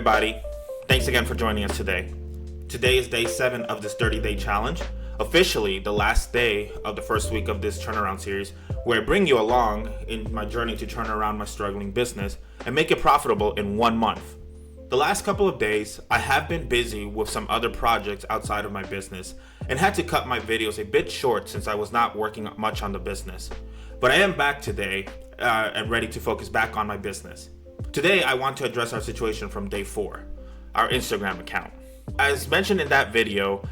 everybody. Thanks again for joining us today. Today is day 7 of this 30-day challenge, officially the last day of the first week of this turnaround series, where I bring you along in my journey to turn around my struggling business and make it profitable in 1 month. The last couple of days, I have been busy with some other projects outside of my business and had to cut my videos a bit short since I was not working much on the business. But I am back today and ready to focus back on my business. Today, I want to address our situation from day 4, our Instagram account. As mentioned in that video,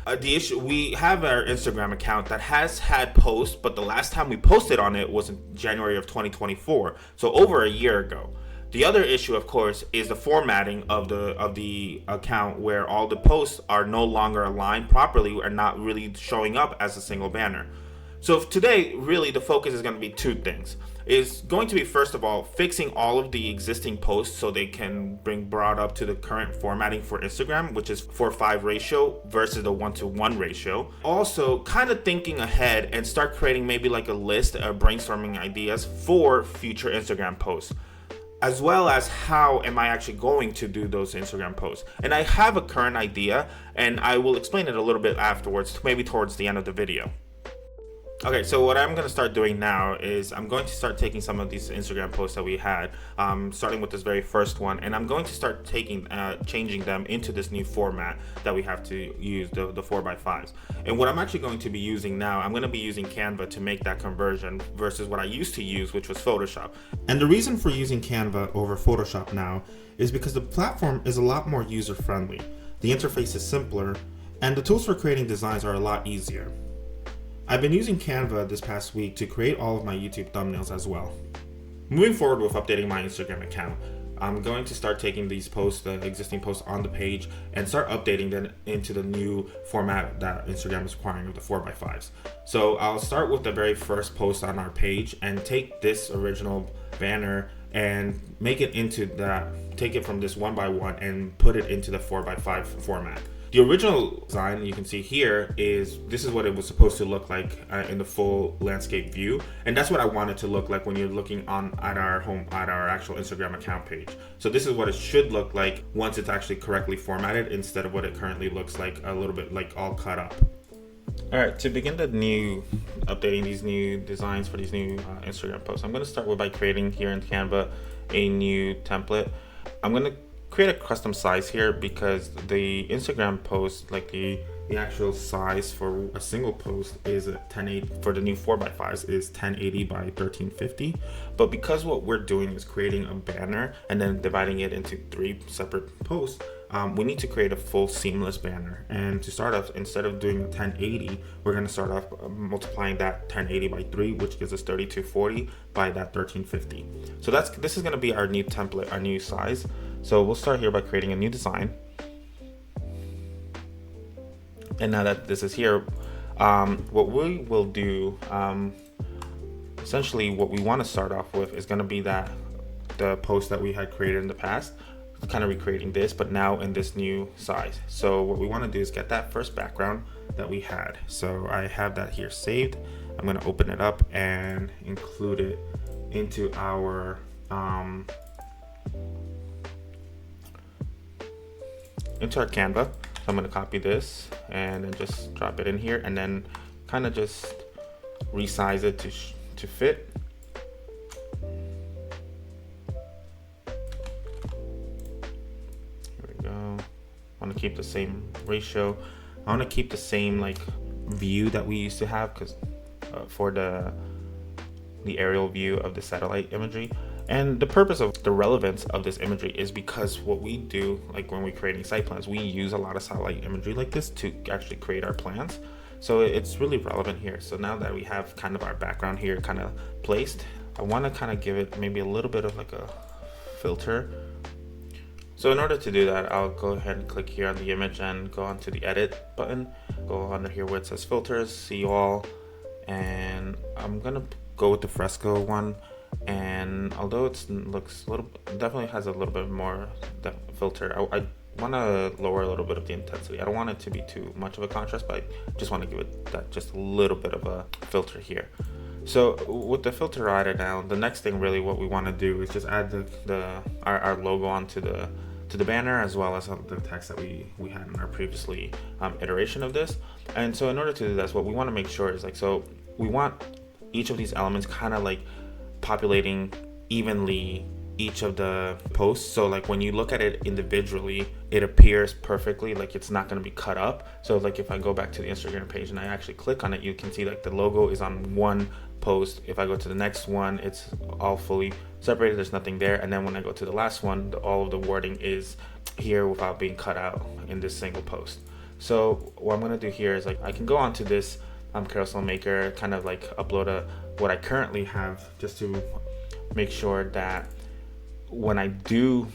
we have our Instagram account that has had posts, but the last time we posted on it was in January of 2024, so over a year ago. The other issue, of course, is the formatting of the account, where all the posts are no longer aligned properly and not really showing up as a single banner. So today, really, the focus is going to be 2 things. Is going to be, first of all, fixing all of the existing posts so they can brought up to the current formatting for Instagram, which is 4:5 ratio versus the 1:1 ratio. Also, kind of thinking ahead and start creating maybe like a list of brainstorming ideas for future Instagram posts, as well as how am I actually going to do those Instagram posts. And I have a current idea, and I will explain it a little bit afterwards, maybe towards the end of the video. Okay, so what I'm going to start doing now is I'm going to start taking some of these Instagram posts that we had, starting with this very first one, and I'm going to start changing them into this new format that we have to use, the 4x5s. And what I'm actually going to be using now, I'm going to be using Canva to make that conversion versus what I used to use, which was Photoshop. And the reason for using Canva over Photoshop now is because the platform is a lot more user-friendly. The interface is simpler, and the tools for creating designs are a lot easier. I've been using Canva this past week to create all of my YouTube thumbnails as well. Moving forward with updating my Instagram account, I'm going to start taking these posts, the existing posts on the page, and start updating them into the new format that Instagram is requiring of the 4x5s. So I'll start with the very first post on our page and take this original banner and make it into take it from this 1x1 and put it into the 4x5 format. The original design you can see here this is what it was supposed to look like in the full landscape view, and that's what I want it to look like when you're looking at our actual Instagram account page. So this is what it should look like once it's actually correctly formatted, instead of what it currently looks like, a little bit like all cut up. All right, to begin updating these new designs for these new Instagram posts, I'm going to start by creating here in Canva a new template. I'm going to create a custom size here because the Instagram post, like the actual size for a single post is 1080 for the new 4x5s is 1080 by 1350. But because what we're doing is creating a banner and then dividing it into 3 separate posts, we need to create a full seamless banner. And to start off, instead of doing 1080, we're going to start off multiplying that 1080 by 3, which gives us 3240 by that 1350. So this is going to be our new template, our new size. So we'll start here by creating a new design. And now that this is here, what we will do, essentially what we want to start off with is going to be the post that we had created in the past, kind of recreating this, but now in this new size. So what we want to do is get that first background that we had. So I have that here saved. I'm going to open it up and include it into our Canva. So I'm going to copy this and then just drop it in here, and then kind of just resize it to fit. Here we go. I want to keep the same ratio. I want to keep the same like view that we used to have, because for the aerial view of the satellite imagery. And the purpose of the relevance of this imagery is because what we do, like when we're creating site plans, we use a lot of satellite imagery like this to actually create our plans. So it's really relevant here. So now that we have kind of our background here kind of placed, I want to kind of give it maybe a little bit of like a filter. So in order to do that, I'll go ahead and click here on the image and go onto the edit button, go under here where it says filters, see all, and I'm gonna go with the fresco one. And although it looks definitely has a little bit more that filter, I want to lower a little bit of the intensity. I don't want it to be too much of a contrast, but I just want to give it that just a little bit of a filter here. So with the filter added now, the next thing really what we want to do is just add our logo onto the banner, as well as the text that we had in our previously iteration of this. And so in order to do this, what we want to make sure is like, so we want each of these elements kind of like populating evenly each of the posts. So like when you look at it individually, it appears perfectly, like it's not going to be cut up. So like if I go back to the Instagram page and I actually click on it, you can see like the logo is on one post. If I go to the next one, it's all fully separated, there's nothing there. And then when I go to the last one, all of the wording is here without being cut out in this single post. So what I'm going to do here is like I can go onto this carousel maker, kind of like upload what I currently have, just to make sure that when I do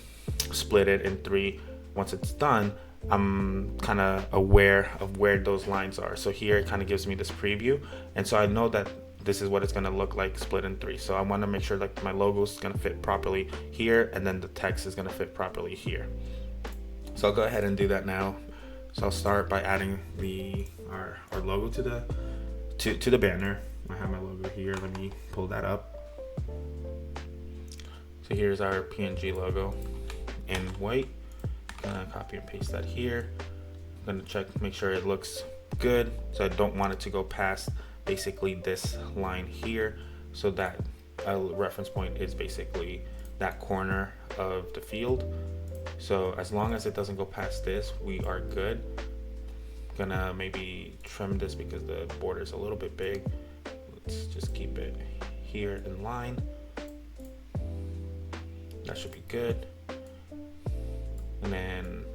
split it in 3, once it's done, I'm kind of aware of where those lines are. So here it kind of gives me this preview, and so I know that this is what it's going to look like split in 3. So I want to make sure like my logo is going to fit properly here, and then the text is going to fit properly here. So I'll go ahead and do that now. So I'll start by adding our logo to the banner. I have my logo here. Let me pull that up. So here's our PNG logo in white. I'm gonna copy and paste that here. I'm gonna make sure it looks good. So I don't want it to go past basically this line here. So that a reference point is basically that corner of the field. So as long as it doesn't go past this, we are good. Gonna maybe trim this because the border is a little bit big. Let's just keep it here in line. That should be good. And then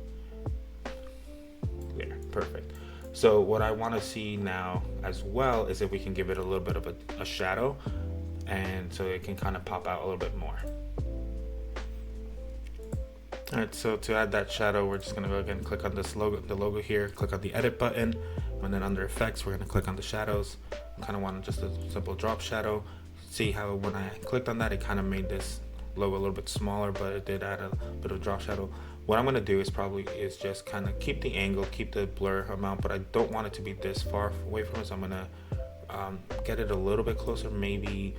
there, perfect. So what I want to see now as well is if we can give it a little bit of a shadow, and so it can kind of pop out a little bit more. All right, so to add that shadow, we're just gonna go again, click on this logo, the logo here, click on the edit button, and then under effects, we're gonna click on the shadows. I kind of want just a simple drop shadow. See how when I clicked on that, it kind of made this logo a little bit smaller, but it did add a bit of drop shadow. What I'm gonna do is just kind of keep the angle, keep the blur amount, but I don't want it to be this far away from it. So I'm gonna get it a little bit closer, maybe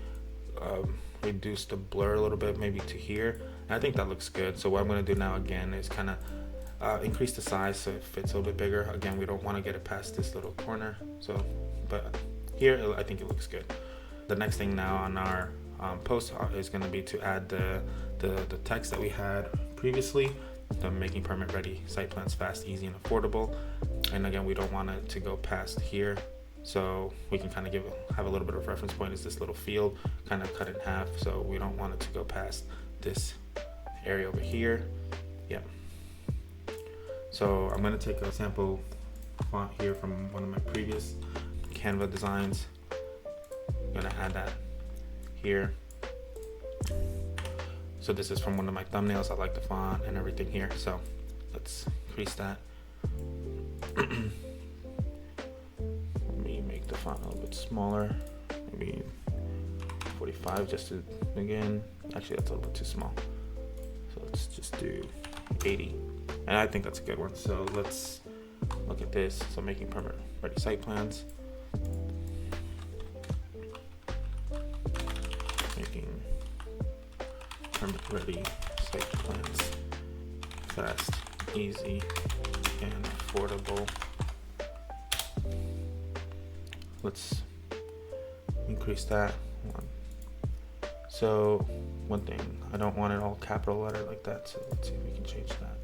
reduce the blur a little bit, maybe to here. And I think that looks good. So what I'm gonna do now again is kind of increase the size so it fits a little bit bigger. Again, we don't want to get it past this little corner. So, but here I think it looks good. The next thing now on our post is going to be to add the text that we had previously, the making permit ready site plans fast, easy, and affordable. And again, we don't want it to go past here, so we can kind of have a little bit of reference point is this little field, kind of cut in half, so we don't want it to go past this area over here. Yeah. So I'm going to take a sample font here from one of my previous Canva designs. I'm going to add that here. So this is from one of my thumbnails. I like the font and everything here, so let's increase that. Let me make the font a little bit smaller, maybe 45, just to, again, actually that's a little bit too small, so let's just do 80, and I think that's a good one. So let's look at this. So making permit ready site plans, making permit ready site plans fast, easy, and affordable. Let's increase that one. So one thing, I don't want it all capital letter like that, so let's see if we can change that.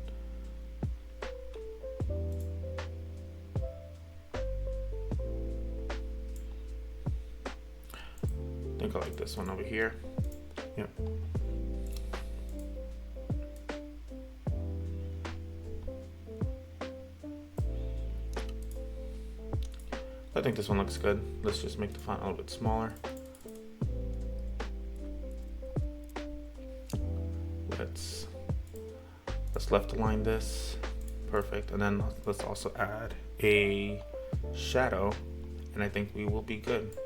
I think I like this one over here. Yep. I think this one looks good. Let's just make the font a little bit smaller. Let's left align this. Perfect. And then let's also add a shadow, and I think we will be good.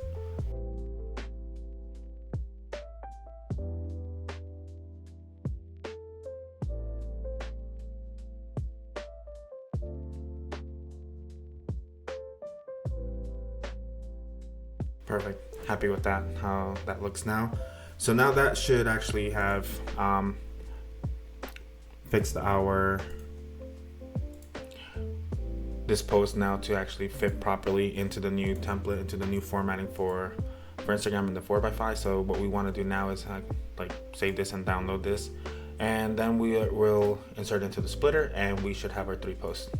Perfect. Happy with that, how that looks now. So now that should actually have fixed this post now to actually fit properly into the new template, into the new formatting for Instagram in the 4x5. So what we want to do now is save this and download this, and then we will insert into the splitter, and we should have our 3 posts.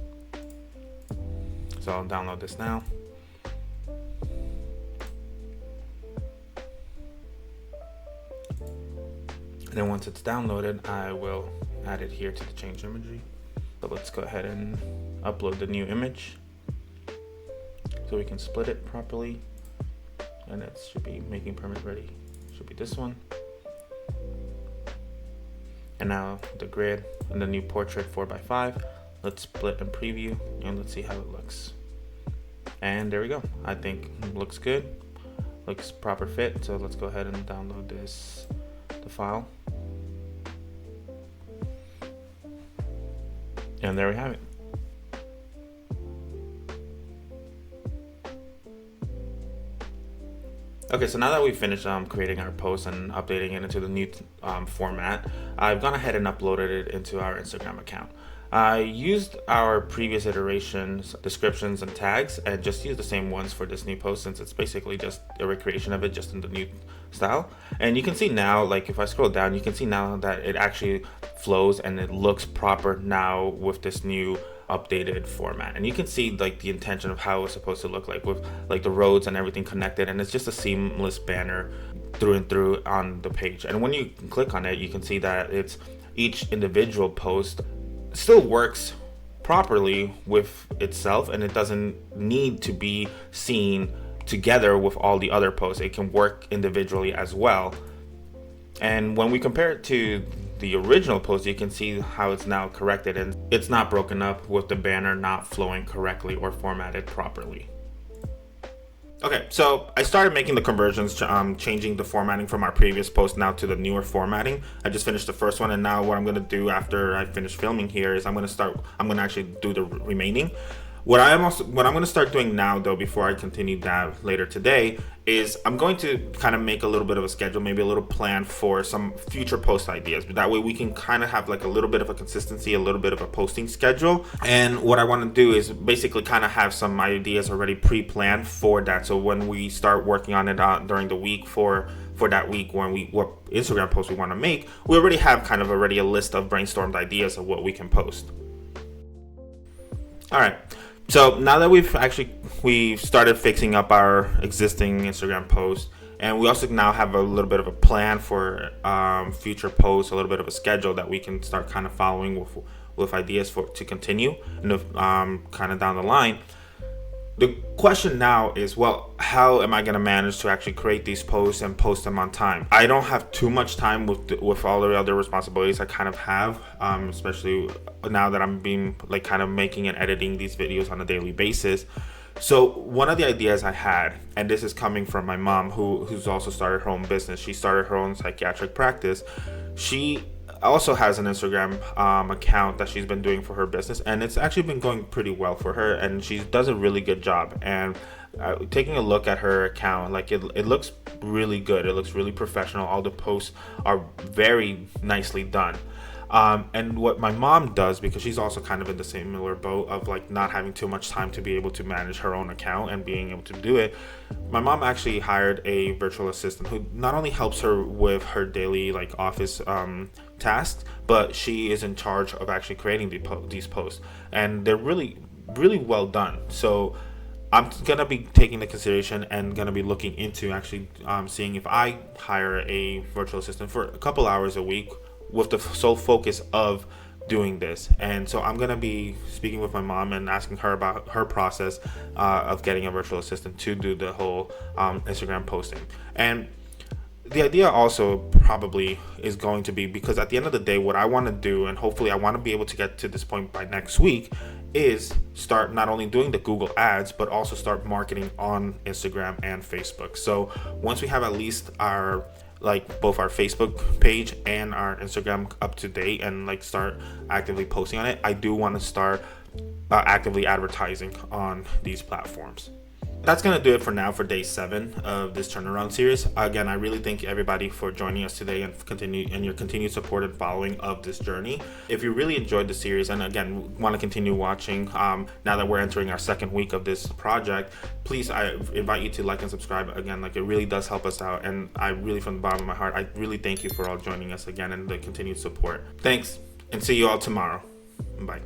So I'll download this now. And then once it's downloaded, I will add it here to the change imagery. So let's go ahead and upload the new image so we can split it properly. And it should be making permit ready. Should be this one. And now the grid and the new portrait 4x5. Let's split and preview, and let's see how it looks. And there we go. I think it looks good. Looks proper fit. So let's go ahead and download the file. And there we have it. Okay, so now that we've finished creating our post and updating it into the new format, I've gone ahead and uploaded it into our Instagram account. I used our previous iterations, descriptions, and tags, and just used the same ones for this new post, since it's basically just a recreation of it, just in the new style. And you can see now, if I scroll down, you can see now that it actually flows and it looks proper now with this new updated format. And you can see the intention of how it's supposed to look like, with the roads and everything connected, and it's just a seamless banner through and through on the page. And when you click on it, you can see that it's each individual post still works properly with itself, and it doesn't need to be seen together with all the other posts. It can work individually as well. And when we compare it to the original post, you can see how it's now corrected, and it's not broken up with the banner not flowing correctly or formatted properly. Okay, so I started making the conversions, changing the formatting from our previous post now to the newer formatting. I just finished the first one, and now what I'm going to do after I finish filming here is I'm going to actually do the remaining. What I'm going to start doing now, though, before I continue that later today, is I'm going to kind of make a little bit of a schedule, maybe a little plan for some future post ideas. But that way we can kind of have a little bit of a consistency, a little bit of a posting schedule. And what I want to do is basically kind of have some ideas already pre-planned for that. So when we start working on it during the week for that week, what Instagram post we want to make, we already have already a list of brainstormed ideas of what we can post. All right. So now that we've started fixing up our existing Instagram post, and we also now have a little bit of a plan for future posts, a little bit of a schedule that we can start kind of following with ideas to continue and kind of down the line. The question now is, how am I going to manage to actually create these posts and post them on time? I don't have too much time with all the other responsibilities I kind of have, especially now that I'm being kind of making and editing these videos on a daily basis. So one of the ideas I had, and this is coming from my mom, who's also started her own business. She started her own psychiatric practice. She also has an Instagram account that she's been doing for her business, and it's actually been going pretty well for her, and she does a really good job. And taking a look at her account, it looks really good. It looks really professional. All the posts are very nicely done. And what my mom does, because she's also kind of in the similar boat of not having too much time to be able to manage her own account and being able to do it, my mom actually hired a virtual assistant who not only helps her with her daily office tasks, but she is in charge of actually creating these posts, and they're really, really well done. So I'm gonna be taking the consideration and gonna be looking into actually seeing if I hire a virtual assistant for a couple hours a week with the sole focus of doing this. And so I'm gonna be speaking with my mom and asking her about her process of getting a virtual assistant to do the whole Instagram posting. And the idea also probably is going to be, because at the end of the day, what I want to do, and hopefully I want to be able to get to this point by next week, is start not only doing the Google ads, but also start marketing on Instagram and Facebook. So once we have at least our both our Facebook page and our Instagram up to date and start actively posting on it, I do want to start actively advertising on these platforms. That's going to do it for now for day 7 of this turnaround series. Again, I really thank everybody for joining us today and your continued support and following of this journey. If you really enjoyed the series and again want to continue watching, now that we're entering our second week of this project, please, I invite you to like and subscribe. Again, like, it really does help us out, and I really, from the bottom of my heart, I really thank you for all joining us again and the continued support. Thanks, and see you all tomorrow. Bye.